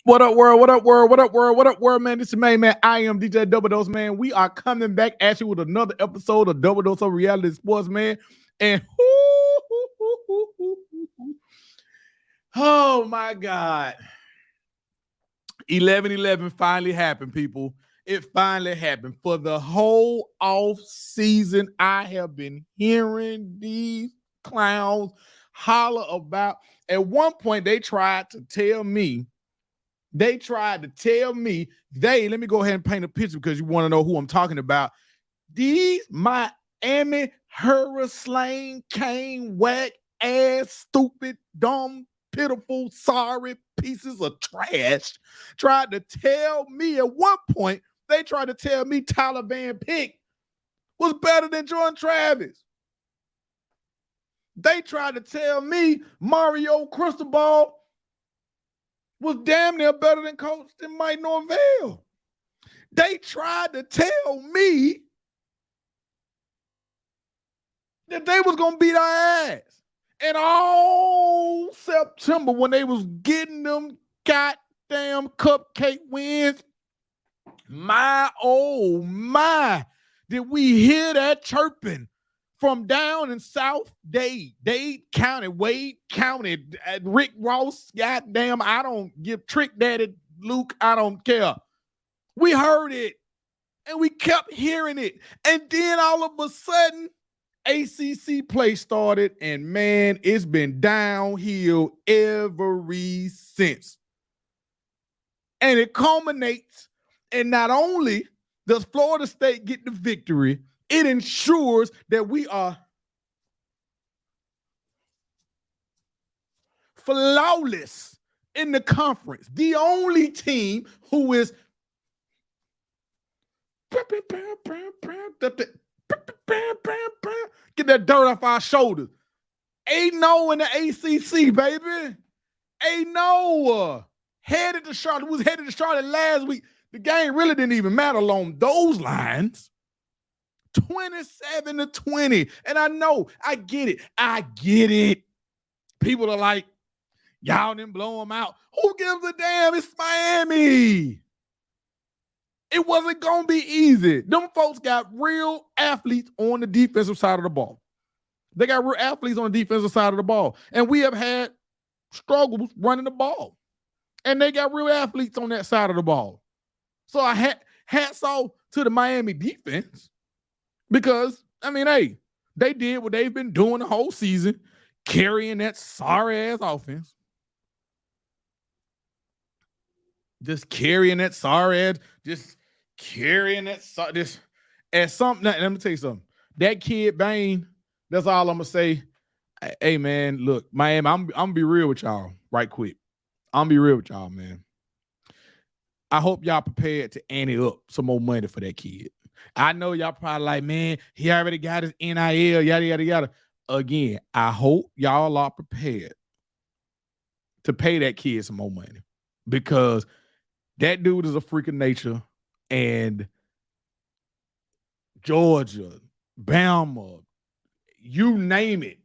What up, world? What up, world? What up, world? What up, world, man? This is main man. I am DJ Double Dose, man. We are coming back at you with another episode of Double Dose of Reality Sports, man. And oh my God. 11-11 finally happened, people. It finally happened. For the whole off season, I have been hearing these clowns holler about. At one point, they tried to tell me, let me go ahead and paint a picture because you want to know who I'm talking about. These Miami Hurricane Kane whack ass, stupid, dumb, pitiful, sorry pieces of trash tried to tell me at one point, they tried to tell me Tyler Van Pick was better than Jordan Travis. They tried to tell me Mario Cristobal was damn near better than coach than Mike Norvell. They tried to tell me that they was gonna beat our ass. And all September, when they was getting them goddamn cupcake wins, my oh my, did we hear that chirping from down in South Dade County, Wade County, Rick Ross, goddamn, I don't give Trick Daddy Luke, I don't care. We heard it, and we kept hearing it. And then all of a sudden, ACC play started, and man, it's been downhill ever since. And it culminates, and not only does Florida State get the victory, it ensures that we are flawless in the conference. The only team who is get that dirt off our shoulders. 8-0 in the ACC, baby. 8-0. Headed to Charlotte. We was headed to Charlotte last week. The game really didn't even matter along those lines. 27-20. And I know, I get it. People are like, y'all didn't blow them out. Who gives a damn? It's Miami. It wasn't going to be easy. Them folks got real athletes on the defensive side of the ball. They got real athletes on the defensive side of the ball. And we have had struggles running the ball. And they got real athletes on that side of the ball. So I hats off to the Miami defense because, I mean, hey, they did what they've been doing the whole season, carrying that sorry-ass offense. Just carrying that sorry-ass, just carrying that, this, and something, let me tell you something. That kid, Bane, that's all I'm going to say. Hey, man, look, Miami, I'm going to be real with y'all right quick. I'm going to be real with y'all, man. I hope y'all prepared to ante up some more money for that kid. I know y'all probably like, man, he already got his NIL, yada, yada, yada. Again, I hope y'all are prepared to pay that kid some more money because that dude is a freak of nature. And Georgia, Bama, you name it,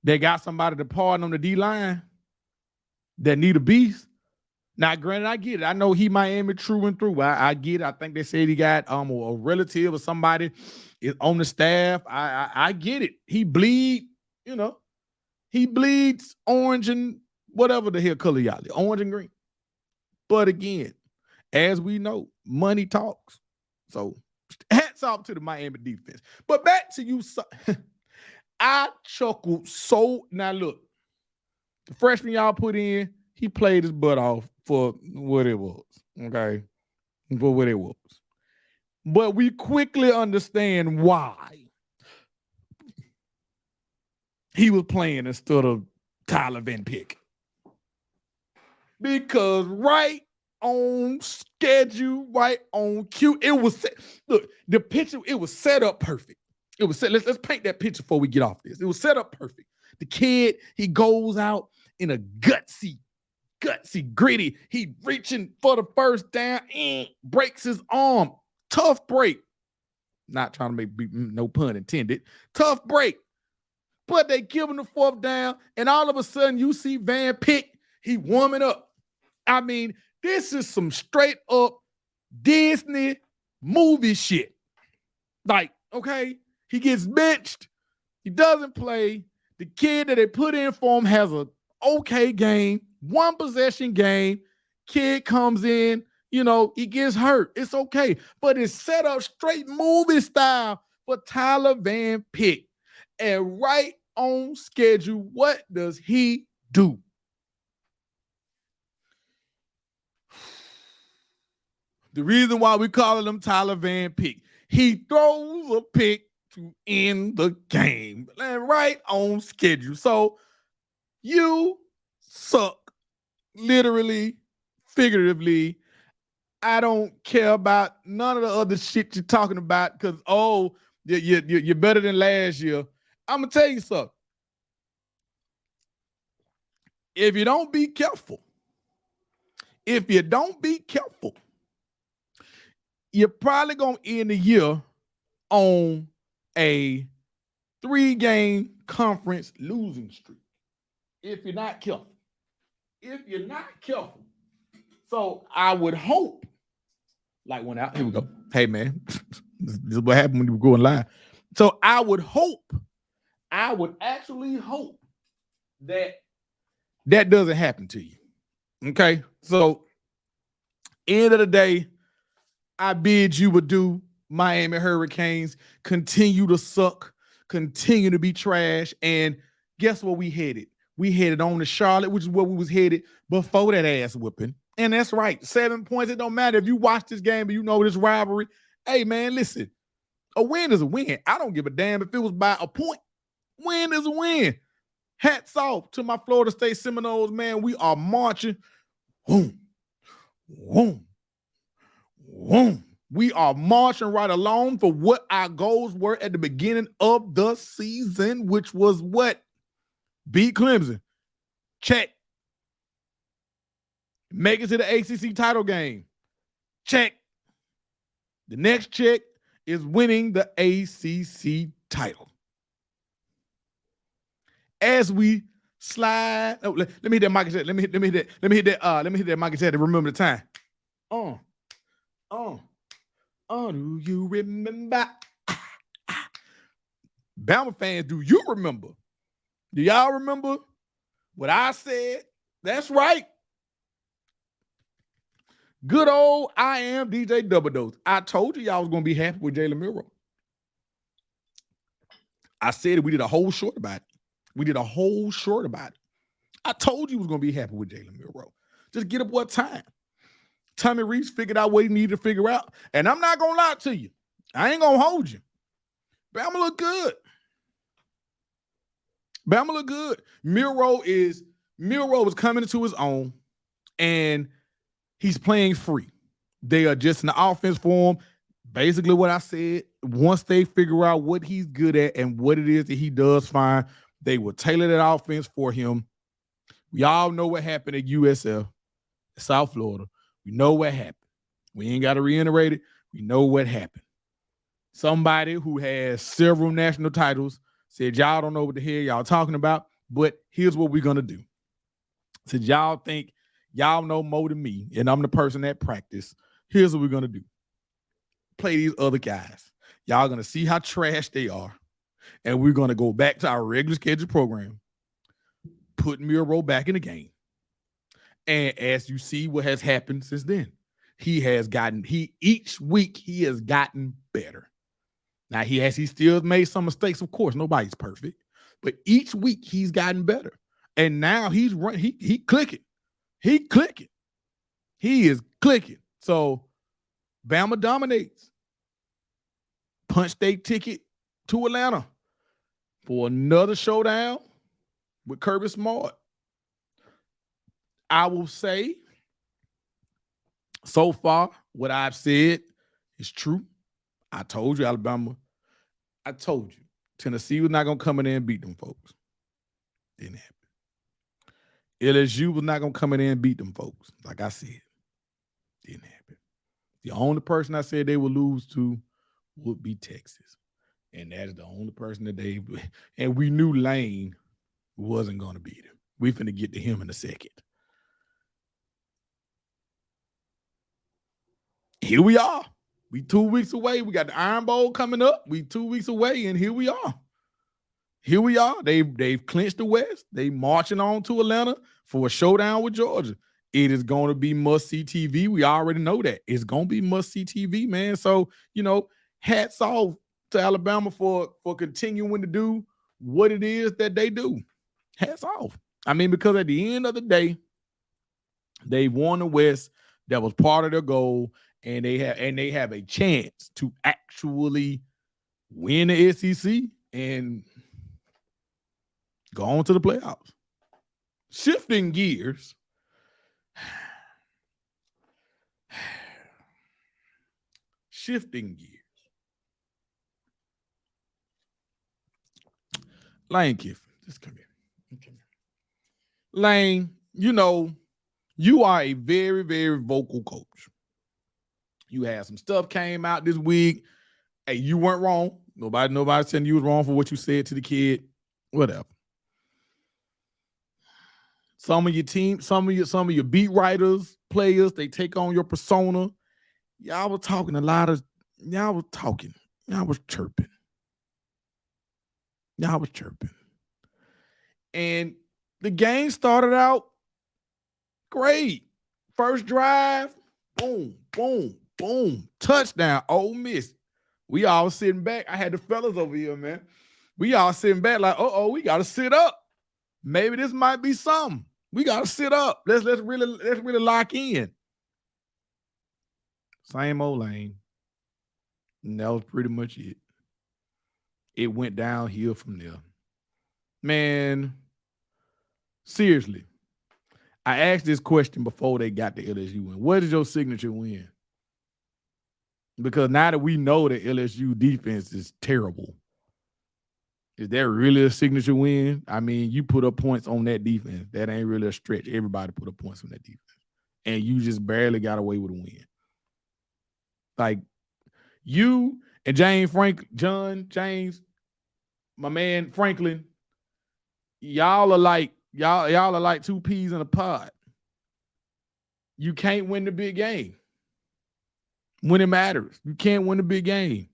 they got somebody to pardon on the D-line that need a beast. Now, granted, I get it. I know he Miami true and through. I get it. I think they said he got a relative or somebody is on the staff. I get it. He bleed, he bleeds orange and whatever the hell color y'all, orange and green. But again, as we know, money talks. So hats off to the Miami defense. But back to you. I chuckled so. Now look, the freshman y'all put in, he played his butt off for what it was. Okay. For what it was. But we quickly understand why he was playing instead of Tyler Van Pick. Because right on schedule, right on cue, it was set. Look, the picture, it was set up perfect. It was set. Let's paint that picture before we get off this. It was set up perfect. The kid, he goes out in a gutsy, gritty. He reaching for the first down, breaks his arm. Tough break. Not trying to make no pun intended. Tough break. But they give him the fourth down, and all of a sudden you see Van Pick, he warming up. I mean, this is some straight up Disney movie shit. Like, okay, he gets benched. He doesn't play. The kid that they put in for him has a okay game, one possession game. Kid comes in, he gets hurt. It's okay. But it's set up straight movie style for Tyler Van Pick. And right on schedule, what does he do? The reason why we calling him Tyler Van Pick, he throws a pick to end the game, and right on schedule. So you suck, literally, figuratively. I don't care about none of the other shit you're talking about because, you're better than last year. I'm going to tell you something. If you don't be careful, you're probably going to end the year on a 3-game conference losing streak. If you're not careful. So I would hope, here we go. Hey, man, this is what happened when you were going live. So I would actually hope that doesn't happen to you. Okay? So, end of the day, I bid you adieu, Miami Hurricanes. Continue to suck, continue to be trash, and guess where we headed? We headed on to Charlotte, which is where we was headed before that ass whipping. And that's right, 7 points. It don't matter if you watch this game and you know this rivalry. Hey, man, listen, a win is a win. I don't give a damn if it was by a point. Win is a win. Hats off to my Florida State Seminoles, man. We are marching. Boom, boom, boom. We are marching right along for what our goals were at the beginning of the season, which was what? Beat Clemson. Check. Make it to the ACC title game. Check. The next check is winning the ACC title. As we slide, let me hit that mic. Let me hit that mic to remember the time. Do you remember? Bama fans, do you remember? Do y'all remember what I said? That's right. Good old I am DJ Double Dose. I told you y'all was going to be happy with Jalen Milroe. I said it. We did a whole short about it. I told you was going to be happy with Jalen Milroe. Just get up what time. Tommy Reese figured out what he needed to figure out. And I'm not going to lie to you. I ain't going to hold you. Bama look good. Milroe is coming into his own, and he's playing free. They are just an offense for him. Basically what I said, once they figure out what he's good at and what it is that he does fine, they will tailor that offense for him. We all know what happened at USF, South Florida. We know what happened. We ain't got to reiterate it. We know what happened. Somebody who has several national titles said, y'all don't know what the hell y'all talking about, but here's what we're going to do. Since y'all think y'all know more than me, and I'm the person that practice, here's what we're going to do. Play these other guys. Y'all going to see how trash they are, and we're going to go back to our regular scheduled program, put Milroe back in the game. And as you see what has happened since then, each week he has gotten better. Now he still made some mistakes, of course. Nobody's perfect. But each week he's gotten better. And now he clicking. He is clicking. So Bama dominates. Punch their ticket to Atlanta for another showdown with Kirby Smart. I will say, so far, what I've said is true. I told you, Alabama. I told you. Tennessee was not going to come in there and beat them folks. Didn't happen. LSU was not going to come in there and beat them folks. Like I said. Didn't happen. The only person I said they would lose to would be Texas. And that is the only person that and we knew Lane wasn't going to beat him. We finna get to him in a second. here we are. We 2 weeks away. We got the Iron Bowl coming up. We 2 weeks away, and here we are. Here we are. They've clinched the West. They marching on to Atlanta for a showdown with Georgia. It is going to be must-see TV. We already know that. It's going to be must-see TV, man. So, hats off to Alabama for continuing to do what it is that they do. Hats off. I mean, because at the end of the day, they won the West. That was part of their goal, and they have a chance to actually win the SEC and go on to the playoffs. Shifting gears. Lane Kiffin, just come here. Lane, you are a very, very vocal coach. You had some stuff came out this week. Hey, you weren't wrong. Nobody saying you was wrong for what you said to the kid. Whatever. Some of your team, some of your beat writers, players, they take on your persona. Y'all was talking y'all was chirping. And the game started out great. First drive, boom, boom, boom, touchdown, Ole Miss. We all sitting back. I had the fellas over here, man. We all sitting back like, we got to sit up. Maybe this might be something. We got to sit up. Let's really lock in. Same old Lane. And that was pretty much it. It went downhill from there. Man, seriously. I asked this question before they got the LSU win. What is your signature win? Because now that we know the LSU defense is terrible, is that really a signature win? I mean, you put up points on that defense. That ain't really a stretch. Everybody put up points on that defense. And you just barely got away with a win. Like, you and James, my man Franklin, y'all are like two peas in a pod. You can't win the big game when it matters. You can't win the big game.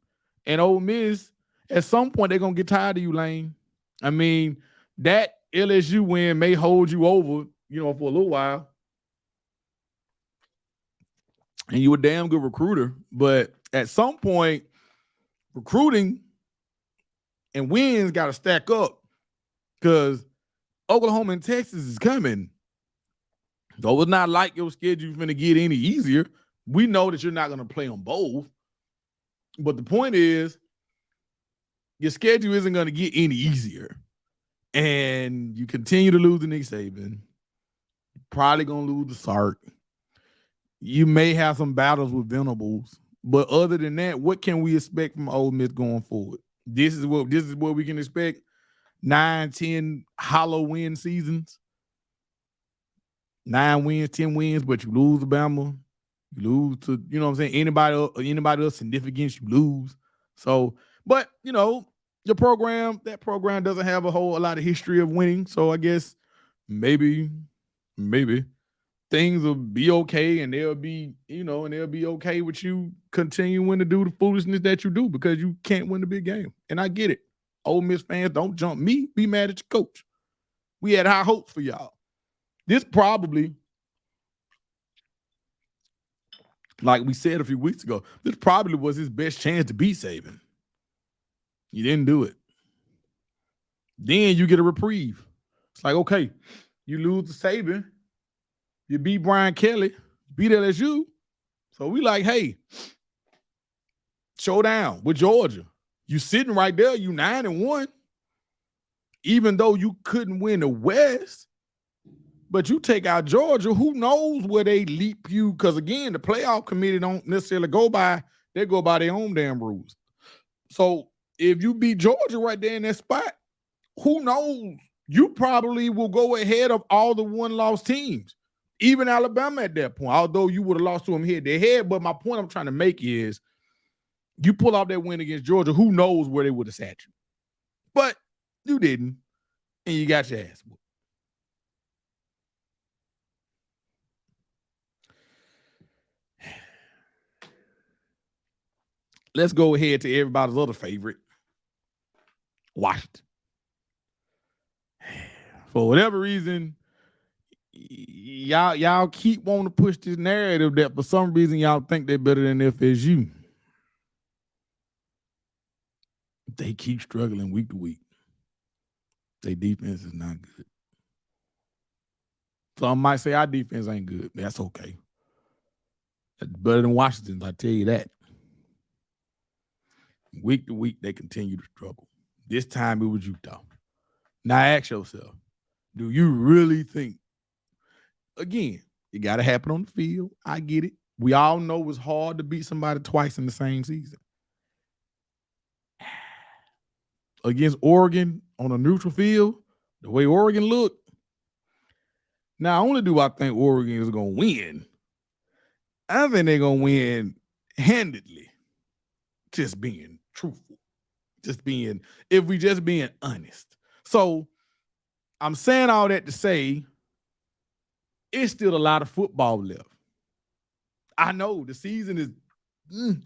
And Ole Miss, at some point, they're going to get tired of you, Lane. I mean, that LSU win may hold you over, for a little while. And you a damn good recruiter. But at some point, recruiting and wins got to stack up because Oklahoma and Texas is coming. Though it's not like your schedule's going to get any easier. We know that you're not going to play on both. But the point is, your schedule isn't going to get any easier. And you continue to lose to Nick Saban. You're probably going to lose to Sark. You may have some battles with Venables. But other than that, what can we expect from Ole Miss going forward? This is what we can expect. 9, 10 hollow win seasons. 9 wins, 10 wins, but you lose to Bama. You lose to, anybody else significant, you lose. So, but, that program doesn't have a lot of history of winning. So I guess maybe things will be okay and they'll be okay with you continuing to do the foolishness that you do because you can't win the big game. And I get it. Ole Miss fans, don't jump me. Be mad at your coach. We had high hopes for y'all. This probably, like we said a few weeks ago, this probably was his best chance to beat Saban. You didn't do it. Then you get a reprieve. It's like, okay, you lose to Saban, you beat Brian Kelly, beat LSU. So we like, hey, showdown with Georgia. You sitting right there, you 9-1. Even though you couldn't win the West, but you take out Georgia, who knows where they leap you? Because again, the playoff committee don't necessarily go by their own damn rules. So if you beat Georgia right there in that spot, who knows? You probably will go ahead of all the one-loss teams, even Alabama at that point, although you would have lost to them head-to-head. But my point I'm trying to make is you pull off that win against Georgia, who knows where they would have sat you. But you didn't, and you got your ass whooped. Let's go ahead to everybody's other favorite, Washington. For whatever reason, y'all keep wanting to push this narrative that for some reason y'all think they're better than FSU. They keep struggling week to week. Their defense is not good. Some might say our defense ain't good. That's okay. That's better than Washington's, I tell you that. Week to week, they continue to struggle. This time it was Utah. Now ask yourself, do you really think, again, it got to happen on the field. I get it. We all know it's hard to beat somebody twice in the same season. Against Oregon on a neutral field, the way Oregon looked, not only do I think Oregon is going to win, I think they're going to win handedly. Just being truthful. If we just being honest. So I'm saying all that to say it's still a lot of football left. I know the season is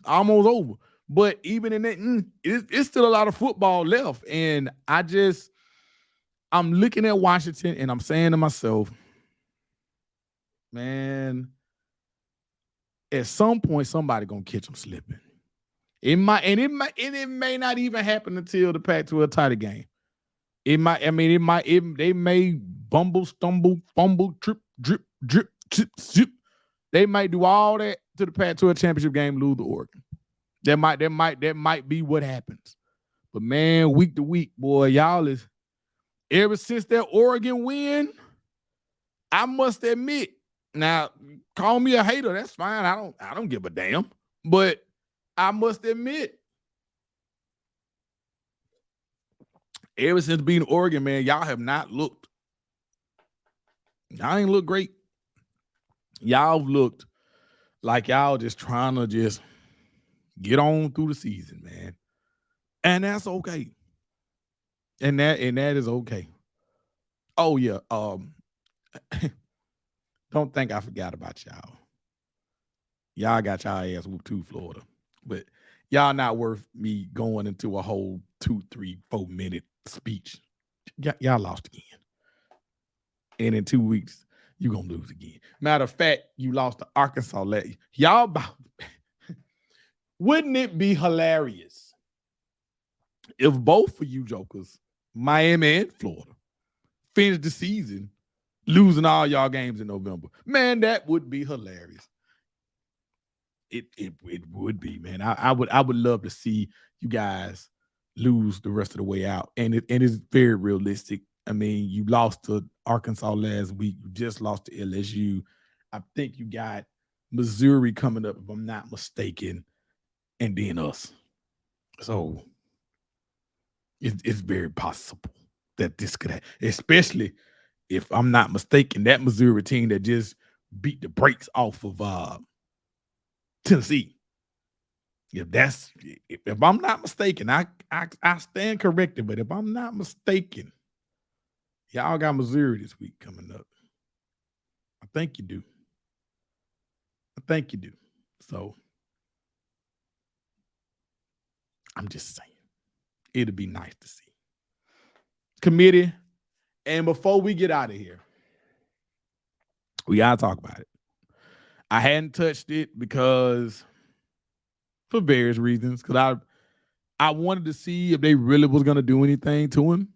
almost over, but even in that, it's still a lot of football left. And I'm looking at Washington and I'm saying to myself, man, at some point somebody gonna catch them slipping. It may not even happen until the Pac-12 title game. They may bumble, stumble, fumble, trip, drip, drip, chip, zip. They might do all that to the Pac-12 championship game, lose to Oregon. That might be what happens. But man, week to week, boy, y'all is ever since that Oregon win, I must admit. Now, call me a hater, that's fine. I don't give a damn. But I must admit, ever since being Oregon, man, y'all have not looked. Y'all ain't look great. Y'all looked like y'all just trying to just get on through the season, man. And that's okay. And that is okay. Oh, yeah. Don't think I forgot about y'all. Y'all got y'all ass whooped too, Florida. But y'all not worth me going into a whole 2, 3, 4 minute speech. Y'all lost again. And in 2 weeks, you're going to lose again. Matter of fact, you lost to Arkansas. Y'all about. Wouldn't it be hilarious if both of you jokers, Miami and Florida, finished the season losing all y'all games in November? Man, that would be hilarious. It would be, man. I would love to see you guys lose the rest of the way out. And it's very realistic. I mean, you lost to Arkansas last week. You just lost to LSU. I think you got Missouri coming up, if I'm not mistaken, and then us. So it's very possible that this could happen, especially if I'm not mistaken, that Missouri team that just beat the brakes off of Tennessee. If I'm not mistaken, I stand corrected, but if I'm not mistaken, y'all got Missouri this week coming up. I think you do. So I'm just saying, it'd be nice to see. Committee, and before we get out of here, we gotta talk about it. I hadn't touched it because for various reasons, because I wanted to see if they really was gonna do anything to him.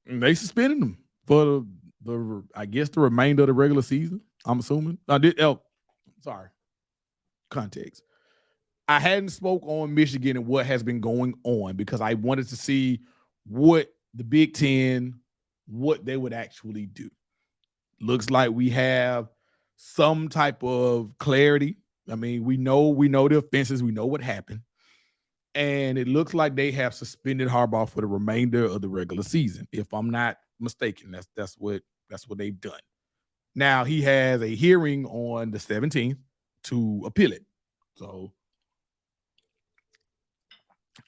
And they suspended him for the I guess the remainder of the regular season. I'm assuming. Sorry. Context. I hadn't spoke on Michigan and what has been going on because I wanted to see what the Big Ten, what they would actually do. Looks like we have some type of clarity. I mean, we know the offenses, we know what happened. And it looks like they have suspended Harbaugh for the remainder of the regular season. If I'm not mistaken, that's what they've done. Now he has a hearing on the 17th to appeal it. So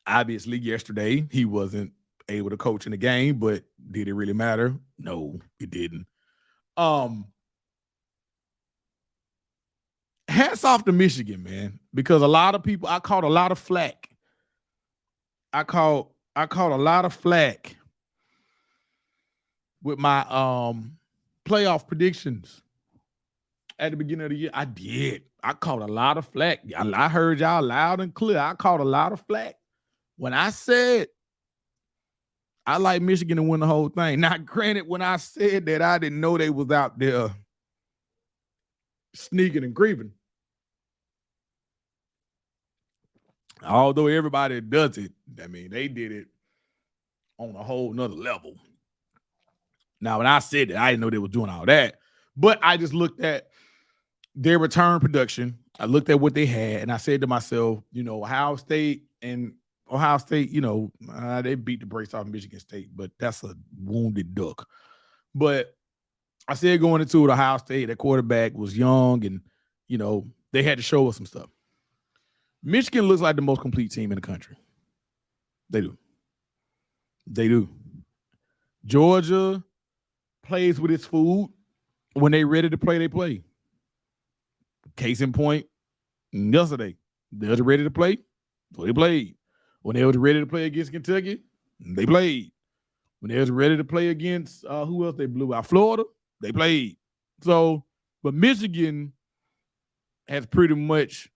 obviously yesterday he wasn't able to coach in the game, but did it really matter? No, it didn't. hats off to Michigan, man, because a lot of people, I caught a lot of flack. I caught a lot of flack with my playoff predictions at the beginning of the year. I did. I caught a lot of flack. I heard y'all loud and clear. I caught a lot of flack when I said I like Michigan to win the whole thing. Now, granted, when I said that, I didn't know they was out there sneaking and grieving. Although everybody does it, I mean, they did it on a whole nother level. Now, when I said that, I didn't know they were doing all that. But I just looked at their return production. I looked at what they had, and I said to myself, Ohio State, they beat the brakes off Michigan State, but that's a wounded duck. But I said going into it, Ohio State, their quarterback was young, and, they had to show us some stuff. Michigan looks like the most complete team in the country. They do. They do. Georgia plays with its food. When they ready to play, they play. Case in point, yesterday, they were ready to play, so they played. When they were ready to play against Kentucky, they played. When they were ready to play against, who else they blew out? Florida, they played. So, but Michigan has pretty much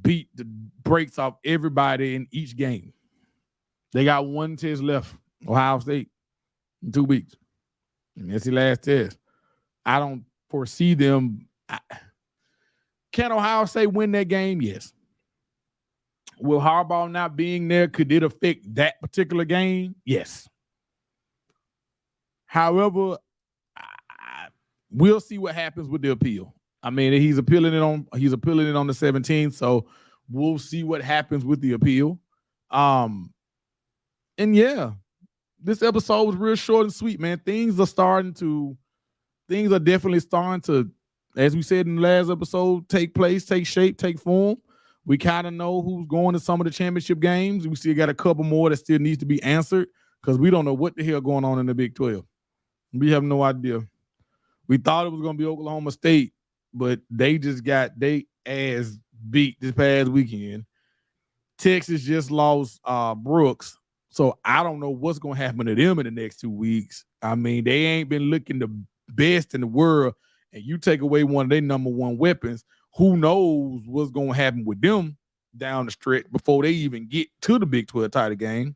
beat the brakes off everybody in each game. They got one test left, Ohio State, in 2 weeks. And that's the last test. I don't foresee them. Can Ohio State win that game? Yes. Will Harbaugh not being there, could it affect that particular game? Yes. However, we'll see what happens with the appeal. I mean, he's appealing it on the 17th, so we'll see what happens with the appeal. And yeah, this episode was real short and sweet, man. Things are definitely starting to, as we said in the last episode, take place, take shape, take form. We kind of know who's going to some of the championship games. We still got a couple more that still needs to be answered because we don't know what the hell going on in the Big 12. We have no idea. We thought it was going to be Oklahoma State, but they just got their ass beat this past weekend. Texas just lost Brooks, so I don't know what's going to happen to them in the next 2 weeks. I mean, they ain't been looking the best in the world, and you take away one of their number one weapons, who knows what's going to happen with them down the stretch before they even get to the Big 12 title game.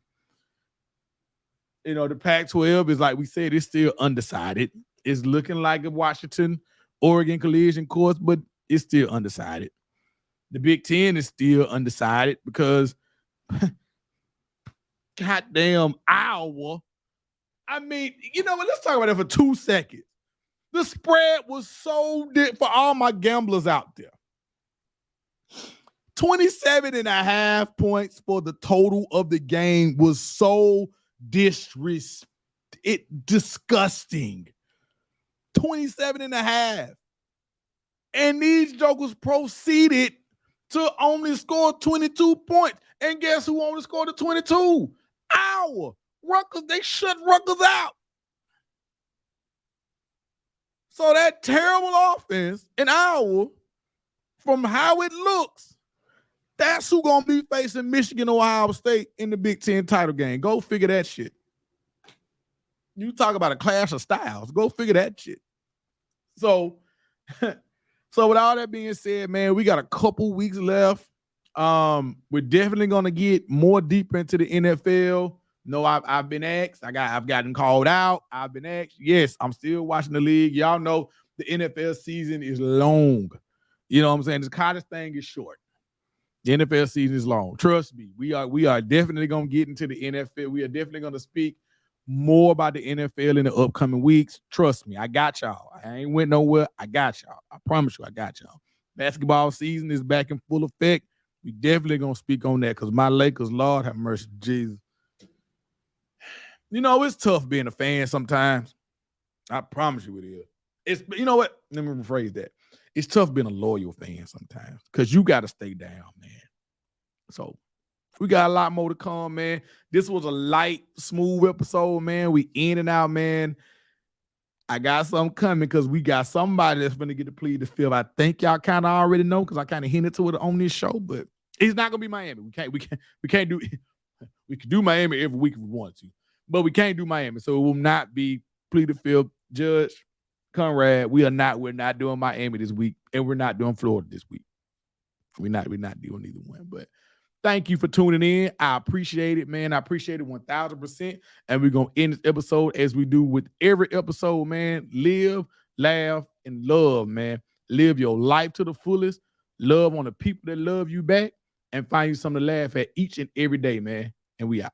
The Pac-12 is, like we said, it's still undecided. It's looking like a Washington-Oregon collision course, but it's still undecided. The Big 10 is still undecided because goddamn Iowa. I mean, let's talk about it for 2 seconds. The spread was so for all my gamblers out there. 27.5 points for the total of the game was so disgusting. 27.5. And these jokers proceeded to only score 22 points. And guess who only scored the 22? Iowa. Rutgers, they shut Rutgers out. So that terrible offense in Iowa, from how it looks, that's who gonna be facing Michigan or Ohio State in the Big 10 title game. Go figure that shit. You talk about a clash of styles. Go figure that shit. So with all that being said, man, we got a couple weeks left. We're definitely gonna get more deep into the NFL. No, I've been asked. I've gotten called out. I've been asked. Yes, I'm still watching the league. Y'all know the NFL season is long. You know what I'm saying? The college thing is short. The NFL season is long. Trust me. We are definitely gonna get into the NFL. We are definitely gonna speak more about the NFL in the upcoming weeks. Trust me, I got y'all. I ain't went nowhere. I got y'all. I promise you, I got y'all. Basketball season is back in full effect. We definitely gonna speak on that because my Lakers, Lord have mercy, Jesus. It's tough being a fan sometimes. I promise you it is. It's, you know what? Let me rephrase that. It's tough being a loyal fan sometimes because you got to stay down, man. So we got a lot more to come, man. This was a light, smooth episode, man. We in and out, man. I got something coming because we got somebody that's going to get to plead the fifth. I think y'all kind of already know because I kind of hinted to it on this show, but it's not going to be Miami. We can't do. We can do Miami every week if we want to, but we can't do Miami. So it will not be plead the fifth. Judge Conrad, we're not doing Miami this week, and we're not doing Florida this week. We're not doing either one, but. Thank you for tuning in. I appreciate it, man. I appreciate it 1,000%. And we're going to end this episode as we do with every episode, man. Live, laugh, and love, man. Live your life to the fullest. Love on the people that love you back and find you something to laugh at each and every day, man. And we out.